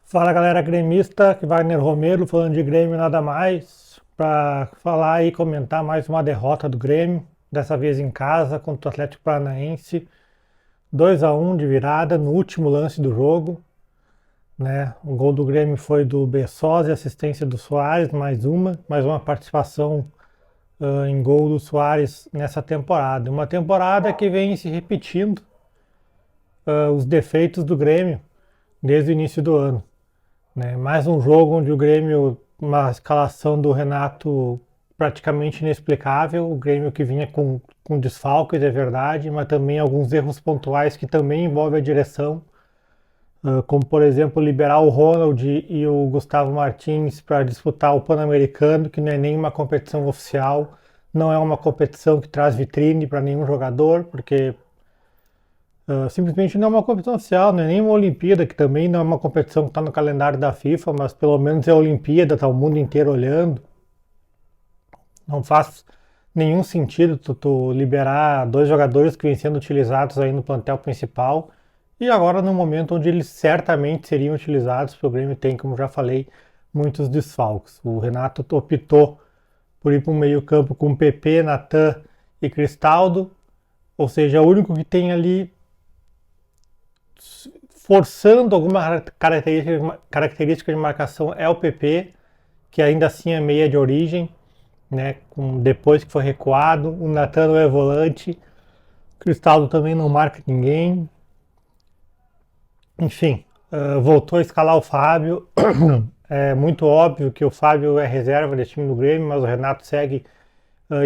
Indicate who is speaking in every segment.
Speaker 1: Fala galera gremista, que Wagner Romero falando de Grêmio nada mais para falar e comentar mais uma derrota do Grêmio, dessa vez em casa contra o Atlético Paranaense, 2-1 de virada no último lance do jogo, né? O gol do Grêmio foi do Bessosa e assistência do Soares, mais uma participação em gol do Soares nessa temporada. Uma temporada que vem se repetindo os defeitos do Grêmio desde o início do ano. Né? Mais um jogo onde o Grêmio, uma escalação do Renato praticamente inexplicável, o Grêmio que vinha com desfalques, é verdade, mas também alguns erros pontuais que também envolvem a direção, como por exemplo liberar o Ronald e o Gustavo Martins para disputar o Pan-Americano, que não é nenhuma competição oficial, não é uma competição que traz vitrine para nenhum jogador, porque simplesmente não é uma competição oficial, não é nem uma Olimpíada, que também não é uma competição que está no calendário da FIFA, mas pelo menos é a Olimpíada, está o mundo inteiro olhando. Não faz nenhum sentido tu liberar dois jogadores que vêm sendo utilizados aí no plantel principal e agora no momento onde eles certamente seriam utilizados, porque o Grêmio tem, como já falei, muitos desfalques. O Renato optou por ir para um meio campo com PP, Natan e Cristaldo, ou seja, o único que tem ali forçando alguma característica de marcação é o PP, que ainda assim é meia de origem, né, depois que foi recuado. O Natan é volante, o Cristaldo também não marca ninguém. Enfim, voltou a escalar o Fábio. É muito óbvio que o Fábio é reserva desse time do Grêmio, mas o Renato segue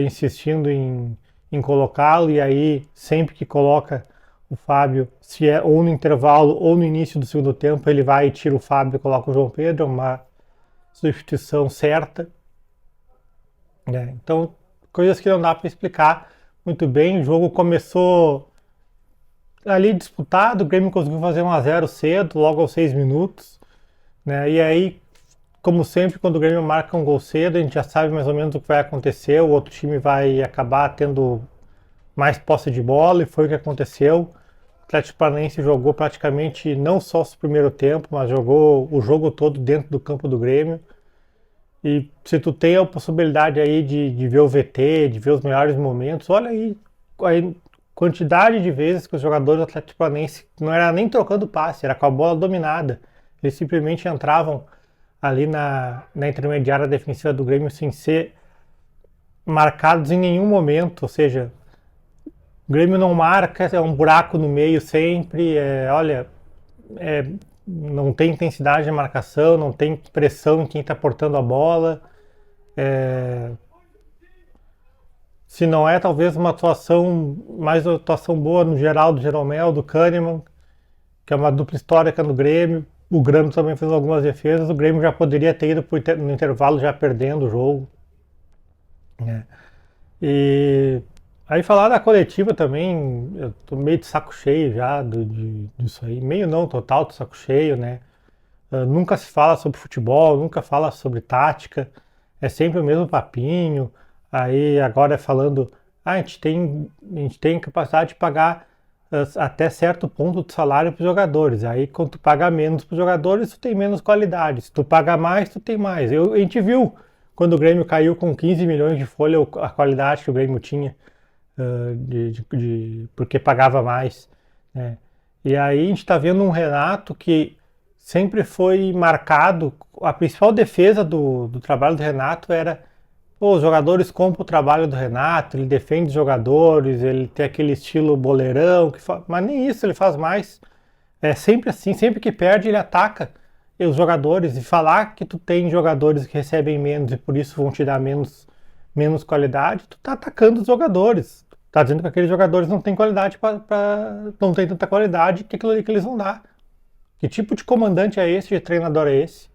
Speaker 1: insistindo em colocá-lo, e aí sempre que coloca o Fábio, se é ou no intervalo ou no início do segundo tempo, ele vai e tira o Fábio e coloca o João Pedro, é uma substituição certa. Então, coisas que não dá para explicar muito bem. O jogo começou ali disputado, o Grêmio conseguiu fazer 1-0 cedo, logo aos 6 minutos. Né? E aí, como sempre, quando o Grêmio marca um gol cedo, a gente já sabe mais ou menos o que vai acontecer, o outro time vai acabar tendo mais posse de bola, e foi o que aconteceu. O Atlético Paranaense jogou praticamente não só o primeiro tempo, mas jogou o jogo todo dentro do campo do Grêmio. E se tu tem a possibilidade aí de ver o VT, de ver os melhores momentos, olha aí a quantidade de vezes que os jogadores do Atlético Paranaense não era nem trocando passe, era com a bola dominada. Eles simplesmente entravam ali na intermediária defensiva do Grêmio sem ser marcados em nenhum momento, ou seja, o Grêmio não marca, é um buraco no meio sempre, não tem intensidade de marcação, não tem pressão em quem está portando a bola. Se não é, talvez uma atuação boa no geral do Jeromel, do Kahneman, que é uma dupla histórica no Grêmio. O Grêmio também fez algumas defesas, o Grêmio já poderia ter ido no intervalo já perdendo o jogo. Né? E aí falar da coletiva também, eu tô meio de saco cheio já disso aí. Meio não, total de saco cheio, né? Nunca se fala sobre futebol, nunca fala sobre tática, é sempre o mesmo papinho. Aí agora é falando, a gente tem capacidade de pagar até certo ponto de salário para os jogadores. Aí quando tu paga menos para os jogadores, tu tem menos qualidade. Se tu paga mais, tu tem mais. A gente viu quando o Grêmio caiu com 15 milhões de folha, a qualidade que o Grêmio tinha, porque pagava mais. Né? E aí a gente está vendo um Renato que sempre foi marcado, a principal defesa do trabalho do Renato era: pô, os jogadores compram o trabalho do Renato, ele defende os jogadores, ele tem aquele estilo boleirão, mas nem isso ele faz mais. É sempre assim, sempre que perde ele ataca os jogadores, e falar que tu tem jogadores que recebem menos e por isso vão te dar menos qualidade, tu tá atacando os jogadores. Tá dizendo que aqueles jogadores não têm qualidade não tem tanta qualidade que aquilo ali que eles vão dar. Que tipo de comandante é esse, de treinador é esse?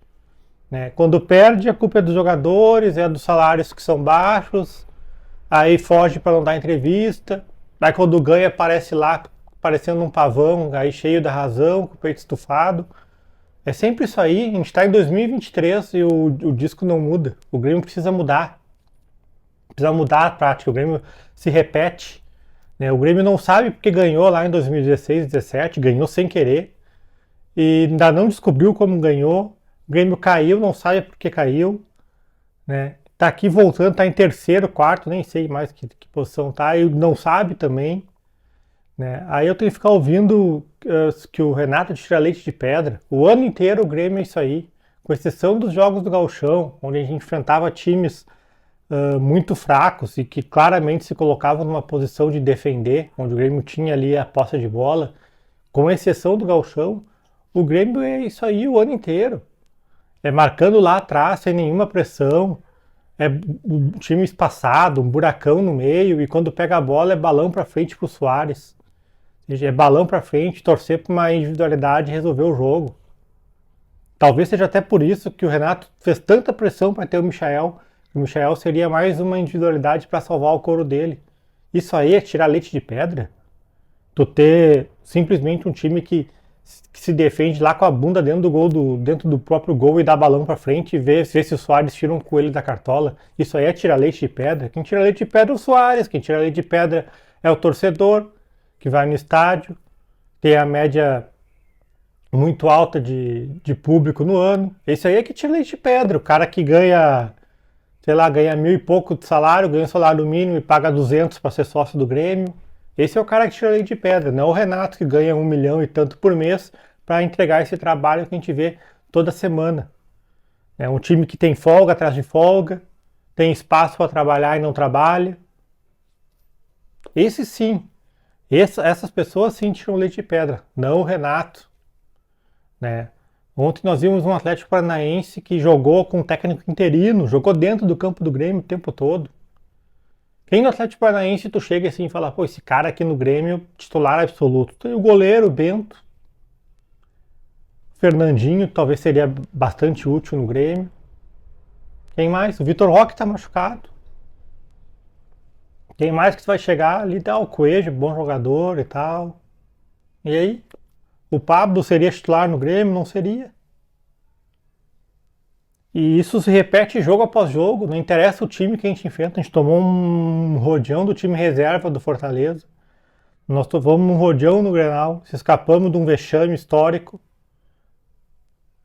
Speaker 1: Né? Quando perde, a culpa é dos jogadores, é dos salários que são baixos, aí foge para não dar entrevista, aí quando ganha aparece lá parecendo um pavão, aí cheio da razão, com o peito estufado. É sempre isso aí, a gente está em 2023 e o disco não muda. O Grêmio precisa mudar. Precisa mudar a prática, o Grêmio se repete. Né? O Grêmio não sabe porque ganhou lá em 2016, 2017, ganhou sem querer. e ainda não descobriu como ganhou. O Grêmio caiu, não sabe por que caiu, né? Tá aqui voltando, tá em terceiro, quarto, nem sei mais que posição tá, e não sabe também, né? Aí eu tenho que ficar ouvindo que o Renato tira leite de pedra. O ano inteiro o Grêmio é isso aí, com exceção dos jogos do Gauchão, onde a gente enfrentava times muito fracos e que claramente se colocavam numa posição de defender, onde o Grêmio tinha ali a posse de bola, com exceção do Gauchão, o Grêmio é isso aí o ano inteiro. É marcando lá atrás, sem nenhuma pressão, é um time espaçado, um buracão no meio, e quando pega a bola é balão para frente pro Soares. Ou seja, é balão para frente, torcer para uma individualidade e resolver o jogo. Talvez seja até por isso que o Renato fez tanta pressão para ter o Michael. O Michael seria mais uma individualidade para salvar o couro dele. Isso aí é tirar leite de pedra? Tu ter simplesmente um time que se defende lá com a bunda dentro do gol, dentro do próprio gol e dá balão para frente e ver se o Soares tira um coelho da cartola. Isso aí é tirar leite de pedra? Quem tira leite de pedra é o Soares, quem tira leite de pedra é o torcedor que vai no estádio, tem a média muito alta de público no ano. Esse aí é que tira leite de pedra. O cara que ganha, sei lá, ganha 1.000 e pouco de salário, ganha salário mínimo e paga 200 para ser sócio do Grêmio. Esse é o cara que tira leite de pedra, não é o Renato que ganha 1 milhão e tanto por mês para entregar esse trabalho que a gente vê toda semana. É um time que tem folga atrás de folga, tem espaço para trabalhar e não trabalha. Esse sim, essas pessoas sim tiram leite de pedra, não o Renato, né? Ontem nós vimos um Atlético Paranaense que jogou com um técnico interino, jogou dentro do campo do Grêmio o tempo todo. Quem no Atlético Paranaense tu chega assim e fala, pô, esse cara aqui no Grêmio, titular absoluto. Tem o goleiro, o Bento. Fernandinho, talvez seria bastante útil no Grêmio. Quem mais? O Vitor Roque tá machucado. Quem mais que tu vai chegar ali? Tá o Coelho, bom jogador e tal. E aí? O Pablo seria titular no Grêmio? Não seria. E isso se repete jogo após jogo, não interessa o time que a gente enfrenta. A gente tomou um rodeão do time reserva do Fortaleza. Nós tomamos um rodeão no Grenal, se escapamos de um vexame histórico.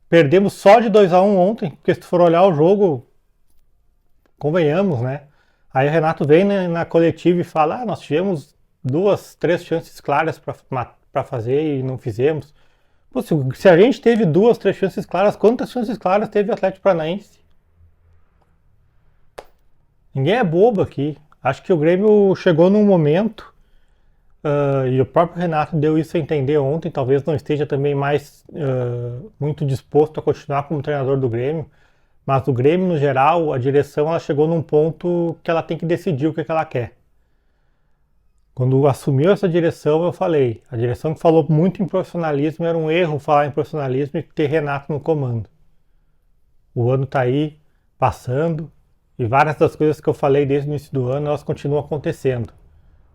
Speaker 1: Perdemos só de 2-1 ontem, porque se tu for olhar o jogo, convenhamos, né? Aí o Renato vem na coletiva e fala, nós tivemos 2, 3 chances claras para fazer e não fizemos. Pô, se a gente teve 2, 3 chances claras, quantas chances claras teve o Atlético Paranaense? Ninguém é bobo aqui. Acho que o Grêmio chegou num momento, e o próprio Renato deu isso a entender ontem, talvez não esteja também mais muito disposto a continuar como treinador do Grêmio, mas o Grêmio, no geral, a direção ela chegou num ponto que ela tem que decidir o que ela quer. Quando assumiu essa direção, eu falei, a direção que falou muito em profissionalismo, era um erro falar em profissionalismo e ter Renato no comando. O ano está aí, passando, e várias das coisas que eu falei desde o início do ano, elas continuam acontecendo.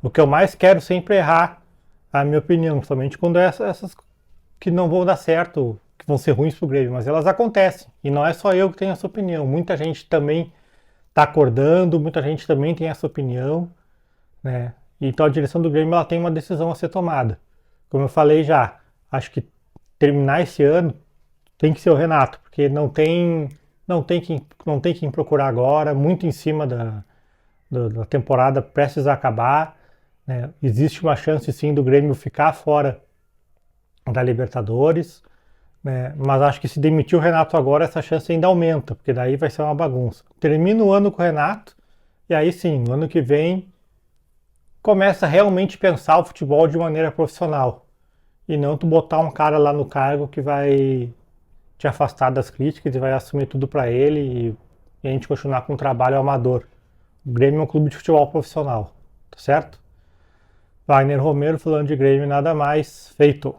Speaker 1: O que eu mais quero sempre é errar, a minha opinião, somente quando essas que não vão dar certo, que vão ser ruins para o Grêmio, mas elas acontecem. E não é só eu que tenho essa opinião, muita gente também está acordando, muita gente também tem essa opinião, né? Então a direção do Grêmio ela tem uma decisão a ser tomada. Como eu falei já, acho que terminar esse ano tem que ser o Renato, porque não tem quem procurar agora, muito em cima da temporada prestes a acabar, né? Existe uma chance sim do Grêmio ficar fora da Libertadores, né? Mas acho que se demitir o Renato agora, essa chance ainda aumenta, porque daí vai ser uma bagunça. Termina o ano com o Renato, e aí sim, no ano que vem começa a realmente pensar o futebol de maneira profissional. E não tu botar um cara lá no cargo que vai te afastar das críticas e vai assumir tudo para ele e a gente continuar com um trabalho amador. O Grêmio é um clube de futebol profissional, tá certo? Wagner Romero falando de Grêmio, nada mais feito.